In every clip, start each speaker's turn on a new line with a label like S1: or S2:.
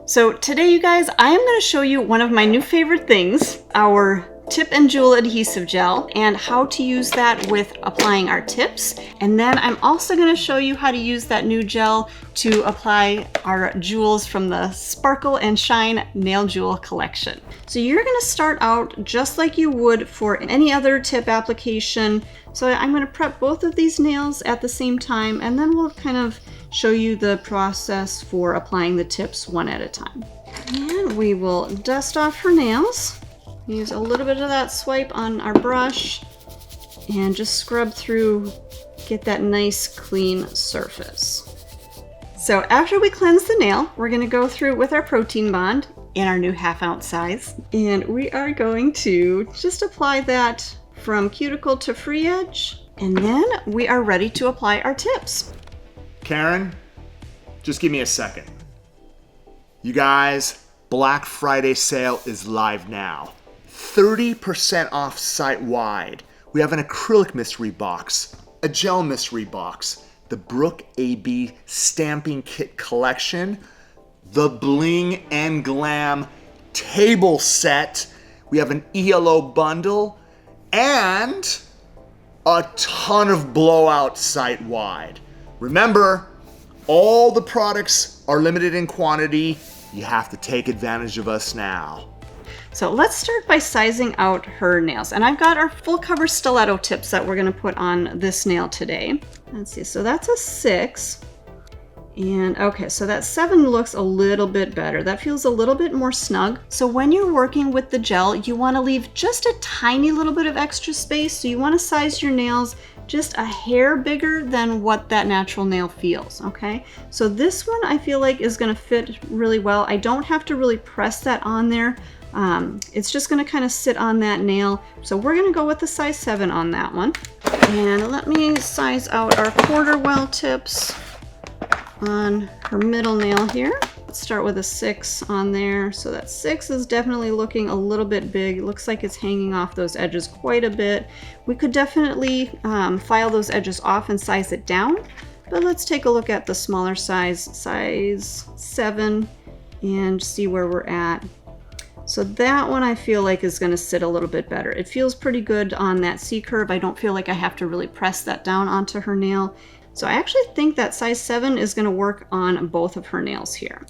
S1: So today, you guys, I am going to show you one of my new favorite things, our Tip and Jewel Adhesive Gel, and how to use that with applying our tips. And then I'm also going to show you how to use that new gel to apply our jewels from the Sparkle and Shine Nail Jewel collection. So you're going to start out just like you would for any other tip application. So I'm going to prep both of these nails at the same time, and then we'll kind of show you the process for applying the tips one at a time. And we will dust off her nails. Use a little bit of that swipe on our brush and just scrub through, get that nice clean surface. So after we cleanse the nail, we're going to go through with our protein bond in our new 1/2 ounce size, and we are going to just apply that from cuticle to free edge, and then we are ready to apply our tips.
S2: Karen, just give me a second. You guys, Black Friday sale is live now. 30% off site-wide. We have an acrylic mystery box, a gel mystery box, the Brook AB stamping kit collection, the Bling and Glam table set. We have an ELO bundle and a ton of blowout site-wide. Remember, all the products are limited in quantity. You have to take advantage of us now.
S1: So let's start by sizing out her nails. And I've got our full cover stiletto tips that we're going to put on this nail today. Let's see, so that's a 6. And okay, so that 7 looks a little bit better. That feels a little bit more snug. So when you're working with the gel, you want to leave just a tiny little bit of extra space. So you want to size your nails just a hair bigger than what that natural nail feels, okay? So this one I feel like is going to fit really well. I don't have to really press that on there. It's just going to kind of sit on that nail. So we're going to go with the size 7 on that one. And let me size out our quarter well tips on her middle nail here. Let's start with a 6 on there. So that 6 is definitely looking a little bit big. It looks like it's hanging off those edges quite a bit. We could definitely file those edges off and size it down. But let's take a look at the smaller size 7, and see where we're at. So that one I feel like is going to sit a little bit better. It feels pretty good on that C curve. I don't feel like I have to really press that down onto her nail. So I actually think that size 7 is going to work on both of her nails here.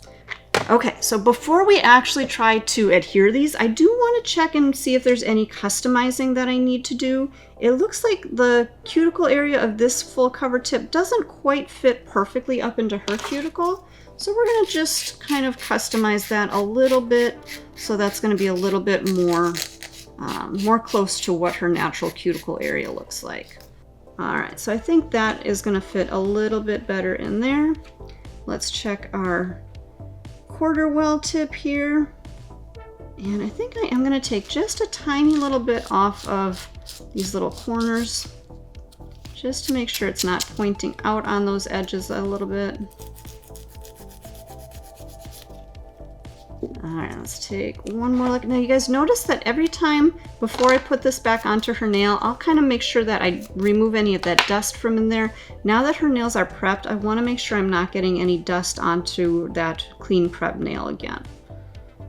S1: Okay, so before we actually try to adhere these, I do want to check and see if there's any customizing that I need to do. It looks like the cuticle area of this full cover tip doesn't quite fit perfectly up into her cuticle. So we're going to just kind of customize that a little bit. So that's going to be a little bit more close to what her natural cuticle area looks like. All right, so I think that is going to fit a little bit better in there. Let's check our quarter well tip here. And I think I am going to take just a tiny little bit off of these little corners, just to make sure it's not pointing out on those edges a little bit. All right, let's take one more look. Now you guys notice that every time before I put this back onto her nail, I'll kind of make sure that I remove any of that dust from in there. Now that her nails are prepped, I want to make sure I'm not getting any dust onto that clean prep nail again.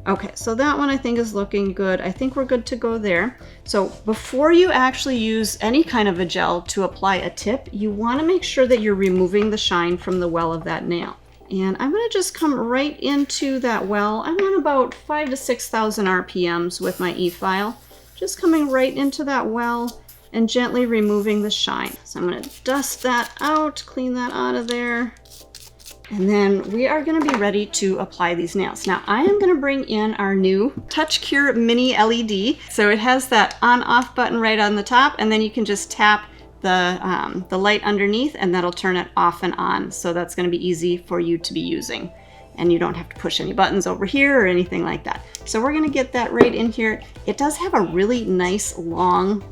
S1: Okay, so that one I think is looking good. I think we're good to go there. So before you actually use any kind of a gel to apply a tip, you want to make sure that you're removing the shine from the well of that nail. And I'm going to just come right into that well. I'm on about 5,000 to 6,000 RPMs with my e-file. Just coming right into that well and gently removing the shine. So I'm going to dust that out, clean that out of there. And then we are going to be ready to apply these nails. Now I am going to bring in our new Touch Cure Mini LED. So it has that on-off button right on the top, and then you can just tap the light underneath and that'll turn it off and on. So that's going to be easy for you to be using, and you don't have to push any buttons over here or anything like that. So we're going to get that right in here. It does have a really nice long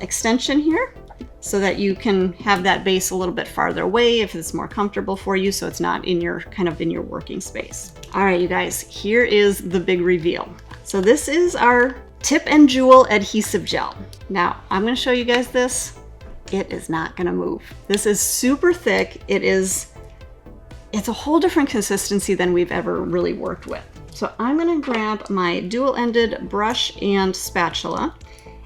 S1: extension here, so that you can have that base a little bit farther away if it's more comfortable for you, so it's not in your in your working space. All right, you guys, here is the big reveal. So this is our Tip and Jewel Adhesive Gel. Now I'm going to show you guys this. It is not going to move. This is super thick. It is it's a whole different consistency than we've ever really worked with. So I'm gonna grab my dual-ended brush and spatula,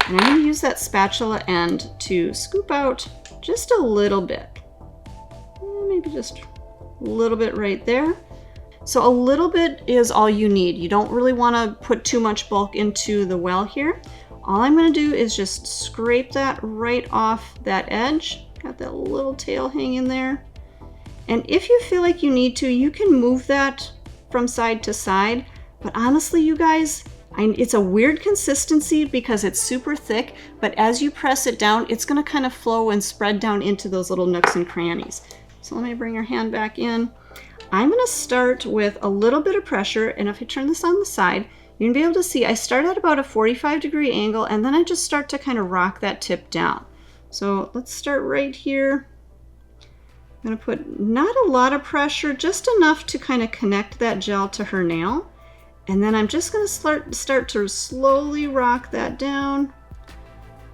S1: and I'm gonna use that spatula end to scoop out just a little bit. Maybe just a little bit right there. So a little bit is all you need. You don't really wanna put too much bulk into the well here. All I'm gonna do is just scrape that right off that edge. Got that little tail hanging there. And if you feel like you need to, you can move that from side to side. But honestly, you guys, it's a weird consistency because it's super thick, but as you press it down, it's gonna kind of flow and spread down into those little nooks and crannies. So let me bring your hand back in. I'm gonna start with a little bit of pressure, and if I turn this on the side, you're gonna be able to see I start at about a 45-degree angle, and then I just start to kind of rock that tip down. So let's start right here. I'm gonna put not a lot of pressure, just enough to kind of connect that gel to her nail. And then I'm just gonna start to slowly rock that down.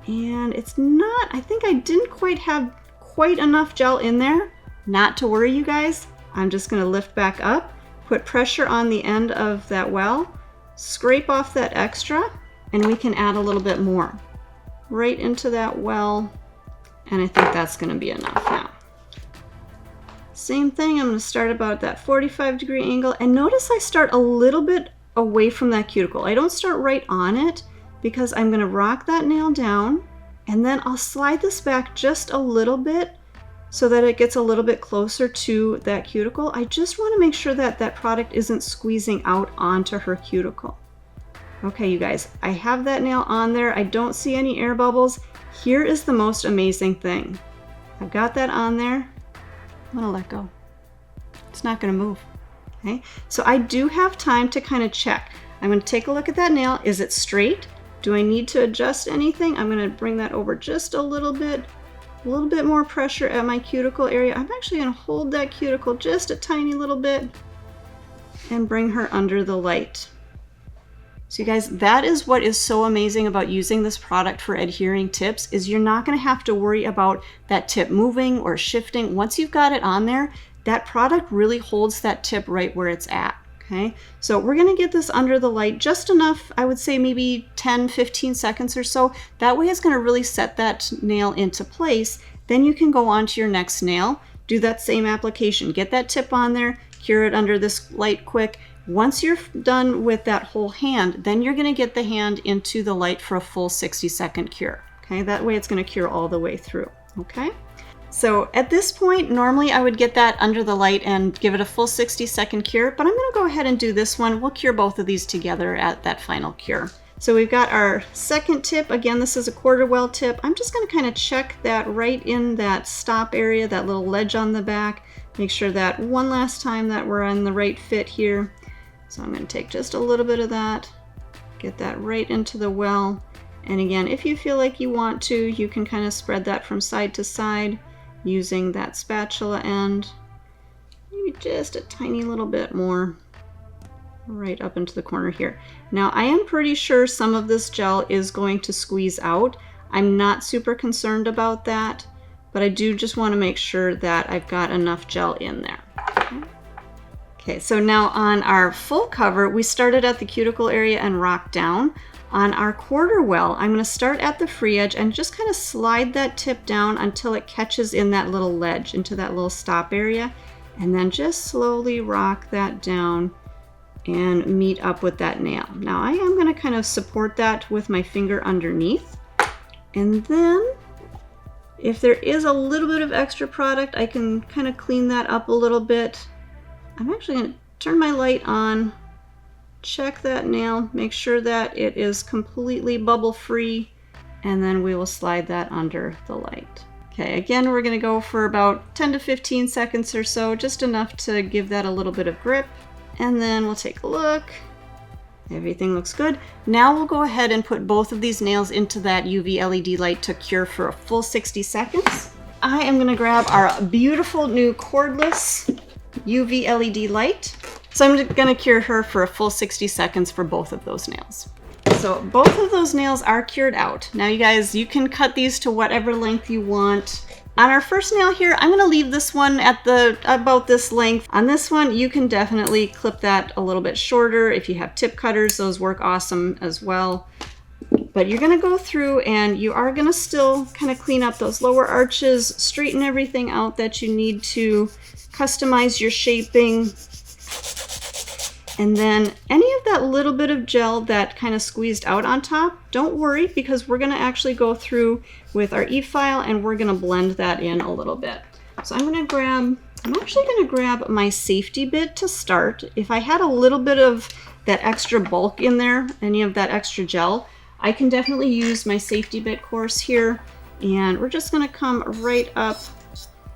S1: And it's not, I think I didn't quite have quite enough gel in there. Not to worry, you guys. I'm just gonna lift back up, put pressure on the end of that well, scrape off that extra, and we can add a little bit more right into that well. And I think that's gonna be enough now. Same thing, I'm gonna start about that 45-degree angle, and notice I start a little bit away from that cuticle. I don't start right on it because I'm gonna rock that nail down, and then I'll slide this back just a little bit so that it gets a little bit closer to that cuticle. I just wanna make sure that that product isn't squeezing out onto her cuticle. Okay, you guys, I have that nail on there. I don't see any air bubbles. Here is the most amazing thing. I've got that on there. I'm gonna let go. It's not gonna move, okay? So I do have time to kind of check. I'm gonna take a look at that nail. Is it straight? Do I need to adjust anything? I'm gonna bring that over just a little bit more pressure at my cuticle area. I'm actually gonna hold that cuticle just a tiny little bit and bring her under the light. So you guys, that is what is so amazing about using this product for adhering tips, is you're not gonna have to worry about that tip moving or shifting. Once you've got it on there, that product really holds that tip right where it's at, okay? So we're gonna get this under the light just enough, I would say maybe 10, 15 seconds or so. That way it's gonna really set that nail into place. Then you can go on to your next nail, do that same application, get that tip on there, cure it under this light quick. Once you're done with that whole hand, then you're gonna get the hand into the light for a full 60-second cure, okay? That way it's gonna cure all the way through, okay? So at this point, normally I would get that under the light and give it a full 60-second cure, but I'm gonna go ahead and do this one. We'll cure both of these together at that final cure. So we've got our second tip. Again, this is a quarter well tip. I'm just gonna kind of check that right in that stop area, that little ledge on the back. Make sure that one last time that we're on the right fit here. So I'm gonna take just a little bit of that, get that right into the well. And again, if you feel like you want to, you can kind of spread that from side to side using that spatula end. Maybe just a tiny little bit more right up into the corner here. Now I am pretty sure some of this gel is going to squeeze out. I'm not super concerned about that, but I do just want to make sure that I've got enough gel in there. Okay, so now on our full cover, we started at the cuticle area and rocked down. On our quarter well, I'm gonna start at the free edge and just kind of slide that tip down until it catches in that little ledge, into that little stop area, and then just slowly rock that down and meet up with that nail. Now I am gonna kind of support that with my finger underneath. And then if there is a little bit of extra product, I can kind of clean that up a little bit. I'm actually going to turn my light on, check that nail, make sure that it is completely bubble free, and then we will slide that under the light. Okay, again, we're going to go for about 10 to 15 seconds or so, just enough to give that a little bit of grip. And then we'll take a look. Everything looks good. Now we'll go ahead and put both of these nails into that UV LED light to cure for a full 60 seconds. I am going to grab our beautiful new cordless UV LED light. So I'm going to cure her for a full 60 seconds for both of those nails. So both of those nails are cured out. Now you guys, you can cut these to whatever length you want. On our first nail here, I'm gonna leave this one at about this length. On this one, you can definitely clip that a little bit shorter. If you have tip cutters, those work awesome as well. But you're gonna go through and you are gonna still kind of clean up those lower arches, straighten everything out that you need to, customize your shaping. And then any of that little bit of gel that kind of squeezed out on top, don't worry, because we're gonna actually go through with our e-file and we're gonna blend that in a little bit. So I'm actually gonna grab my safety bit to start. If I had a little bit of that extra bulk in there, any of that extra gel, I can definitely use my safety bit coarse here. And we're just gonna come right up.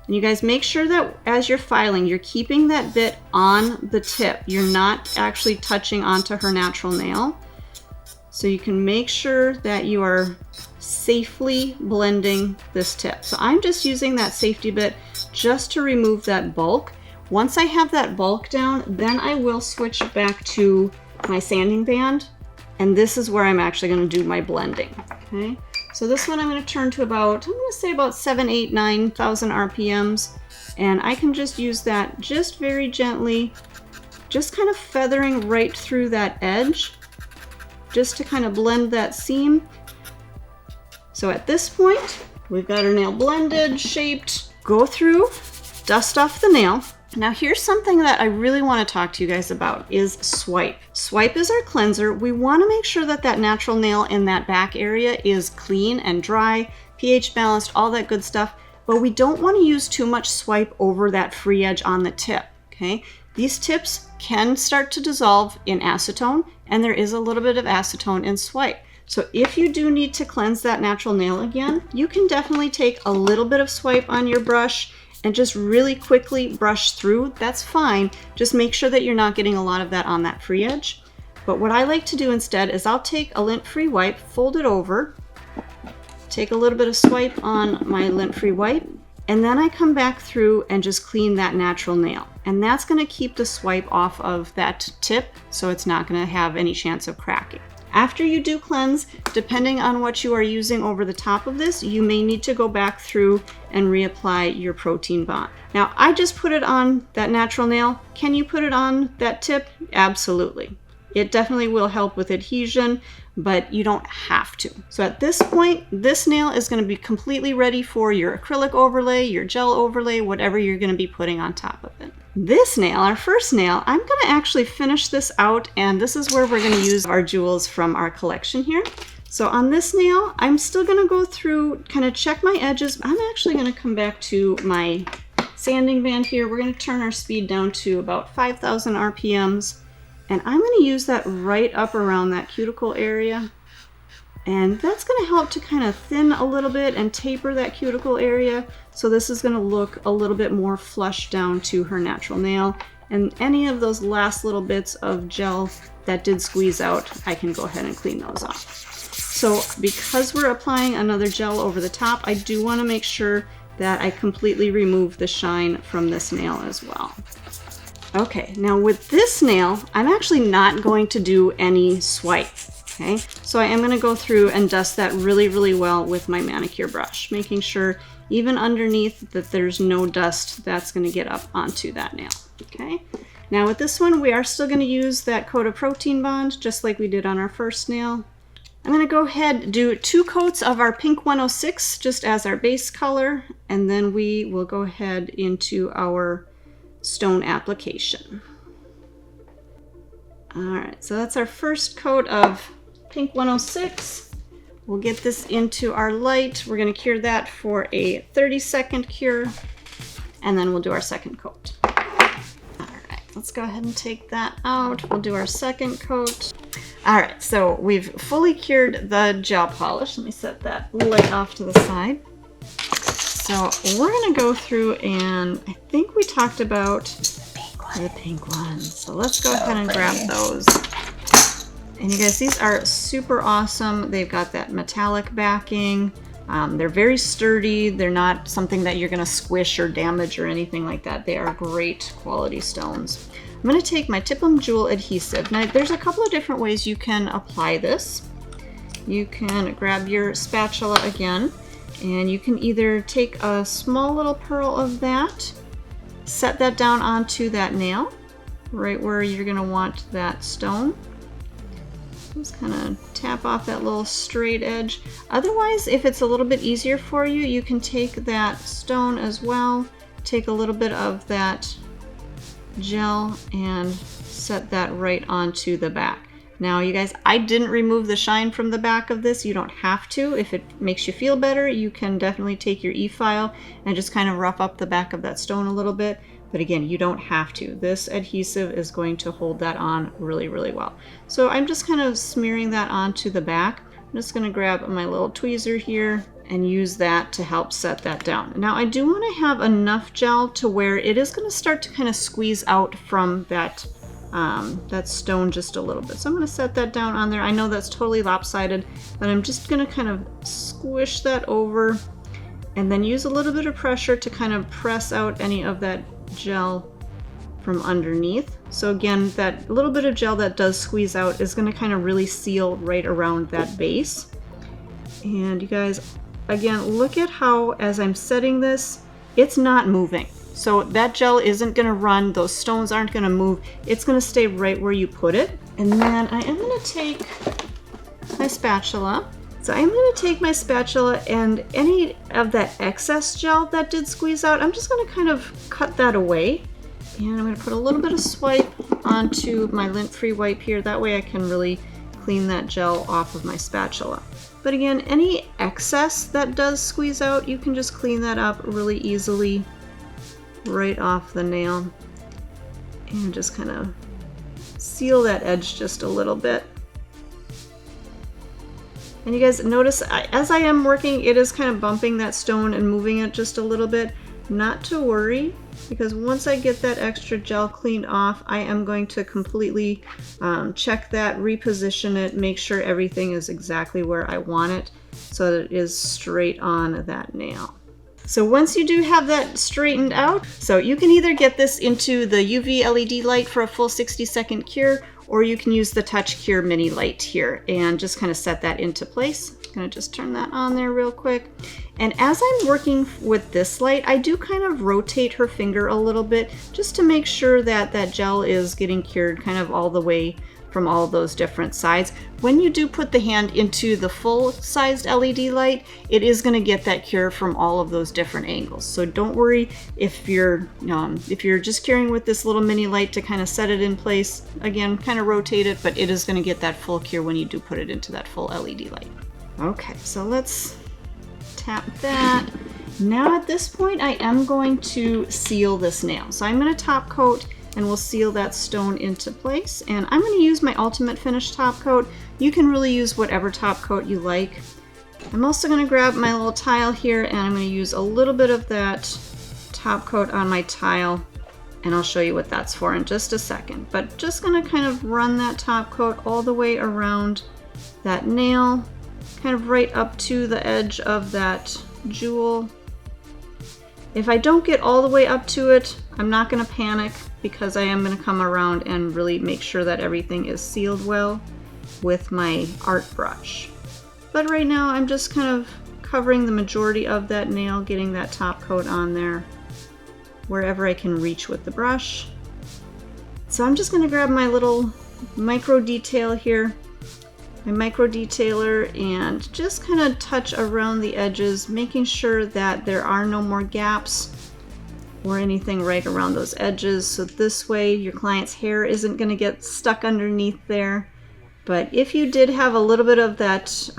S1: And you guys make sure that as you're filing, you're keeping that bit on the tip. You're not actually touching onto her natural nail. So you can make sure that you are safely blending this tip. So I'm just using that safety bit just to remove that bulk. Once I have that bulk down, then I will switch back to my sanding band. And this is where I'm actually gonna do my blending, okay? So this one I'm going to turn to about, I'm going to say about 7,000, 8,000, 9,000 RPMs. And I can just use that just very gently, just kind of feathering right through that edge, just to kind of blend that seam. So at this point, we've got our nail blended, shaped. Go through, dust off the nail. Now here's something that I really want to talk to you guys about is swipe. Swipe is our cleanser. We want to make sure that that natural nail in that back area is clean and dry, pH balanced, all that good stuff, but we don't want to use too much swipe over that free edge on the tip, okay? These tips can start to dissolve in acetone, and there is a little bit of acetone in swipe. So if you do need to cleanse that natural nail again, you can definitely take a little bit of swipe on your brush and just really quickly brush through. That's fine. Just make sure that you're not getting a lot of that on that free edge. But what I like to do instead is I'll take a lint-free wipe, fold it over, take a little bit of swipe on my lint-free wipe, and then I come back through and just clean that natural nail. And that's going to keep the swipe off of that tip, so it's not going to have any chance of cracking. After you do cleanse, depending on what you are using over the top of this, you may need to go back through and reapply your protein bond. Now, I just put it on that natural nail. Can you put it on that tip? Absolutely. It definitely will help with adhesion, but you don't have to. So at this point, this nail is going to be completely ready for your acrylic overlay, your gel overlay, whatever you're going to be putting on top of it. This nail, our first nail, I'm going to actually finish this out, and this is where we're going to use our jewels from our collection here. So on this nail, I'm still going to go through, kind of check my edges. I'm actually going to come back to my sanding band here. We're going to turn our speed down to about 5,000 RPMs, and I'm going to use that right up around that cuticle area. And that's going to help to kind of thin a little bit and taper that cuticle area. So this is going to look a little bit more flush down to her natural nail. And any of those last little bits of gel that did squeeze out, I can go ahead and clean those off. So because we're applying another gel over the top, I do want to make sure that I completely remove the shine from this nail as well. Okay, now with this nail, I'm actually not going to do any swipe. Okay, so I am going to go through and dust that really, really well with my manicure brush, making sure even underneath that there's no dust that's going to get up onto that nail. Okay, now with this one, we are still going to use that coat of protein bond, just like we did on our first nail. I'm going to go ahead and do 2 coats of our pink 106 just as our base color, and then we will go ahead into our stone application. All right, so that's our first coat of pink 106. We'll get this into our light. We're going to cure that for a 30-second cure, and then we'll do our second coat. All right, let's go ahead and take that out. We'll do our second coat. All right, so we've fully cured the gel polish. Let me set that light off to the side. So we're going to go through, and I think we talked about the pink ones. So let's go ahead and grab those. And you guys, these are super awesome. They've got that metallic backing. They're very sturdy. They're not something that you're going to squish or damage or anything like that. They are great quality stones. I'm going to take my Tip 'em Jewel Adhesive. Now, there's a couple of different ways you can apply this. You can grab your spatula again, And you can either take a small little pearl of that, set that down onto that nail, right where you're going to want that stone. Just kind of tap off that little straight edge. Otherwise, if it's a little bit easier for you, you can take that stone as well, take a little bit of that gel and set that right onto the back. Now you guys, I didn't remove the shine from the back of this. You don't have to. If it makes you feel better, you can definitely take your e-file and just kind of rough up the back of that stone a little bit. But again, you don't have to. This adhesive is going to hold that on really, really well. So I'm just kind of smearing that onto the back. I'm just going to grab my little tweezer here and use that to help set that down. Now I do want to have enough gel to where it is going to start to kind of squeeze out from that that stone just a little bit. So I'm going to set that down on there. I know that's totally lopsided, but I'm just going to kind of squish that over and then use a little bit of pressure to kind of press out any of that gel from underneath. So again, that little bit of gel that does squeeze out is going to kind of really seal right around that base. And you guys, again, look at how as I'm setting this, it's not moving. So that gel isn't going to run, those stones aren't going to move, it's going to stay right where you put it. And then I am going to take my spatula. So I'm going to take my spatula and any of that excess gel that did squeeze out, I'm just going to kind of cut that away. And I'm going to put a little bit of swipe onto my lint-free wipe here. That way I can really clean that gel off of my spatula. But again, any excess that does squeeze out, you can just clean that up really easily right off the nail and just kind of seal that edge just a little bit. And you guys notice as I am working, it is kind of bumping that stone and moving it just a little bit. Not to worry, because once I get that extra gel cleaned off, I am going to completely check that, reposition it, make sure everything is exactly where I want it so that it is straight on that nail. So once you do have that straightened out, so you can either get this into the UV LED light for a full 60-second cure, or you can use the Touch Cure mini light here and just kind of set that into place. I'm gonna just turn that on there real quick. And as I'm working with this light, I do kind of rotate her finger a little bit just to make sure that that gel is getting cured kind of all the way from all those different sides. When you do put the hand into the full-sized LED light, it is going to get that cure from all of those different angles. So don't worry if you're just curing with this little mini light to kind of set it in place. Again, kind of rotate it, but it is going to get that full cure when you do put it into that full LED light. Okay, so let's tap that. Now at this point, I am going to seal this nail. So I'm going to top coat and we'll seal that stone into place. And I'm going to use my Ultimate Finish top coat. You can really use whatever top coat you like. I'm also going to grab my little tile here and I'm going to use a little bit of that top coat on my tile, and I'll show you what that's for in just a second. But just going to kind of run that top coat all the way around that nail, kind of right up to the edge of that jewel. If I don't get all the way up to it, I'm not going to panic, because I am going to come around and really make sure that everything is sealed well with my art brush. But right now I'm just kind of covering the majority of that nail, getting that top coat on there wherever I can reach with the brush. So I'm just going to grab my little micro detail here, my micro detailer, and just kind of touch around the edges, making sure that there are no more gaps or anything right around those edges. So this way your client's hair isn't going to get stuck underneath there. But if you did have a little bit of that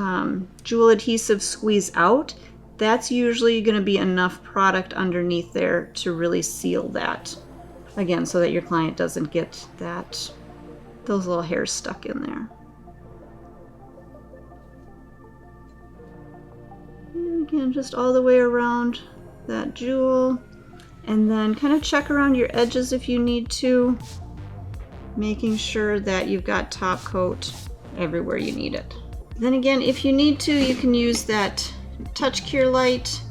S1: jewel adhesive squeeze out, that's usually going to be enough product underneath there to really seal that. Again, so that your client doesn't get those little hairs stuck in there. And again, just all the way around that jewel. And then kind of check around your edges if you need to, making sure that you've got top coat everywhere you need it. Then again, if you need to, you can use that Touch Cure light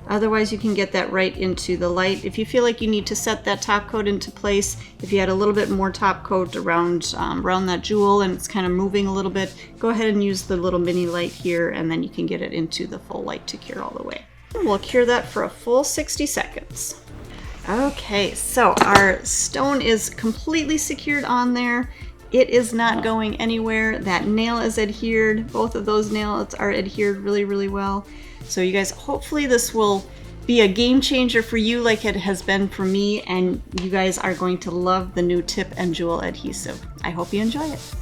S1: Otherwise, you can get that right into the light. If you feel like you need to set that top coat into place, if you had a little bit more top coat around that jewel and it's kind of moving a little bit, go ahead and use the little mini light here, and then you can get it into the full light to cure all the way. We'll cure that for a full 60 seconds. Okay, so our stone is completely secured on there. It is not going anywhere. That nail is adhered. Both of those nails are adhered really, really well. So you guys, hopefully this will be a game changer for you like it has been for me, and you guys are going to love the new tip and jewel adhesive. I hope you enjoy it.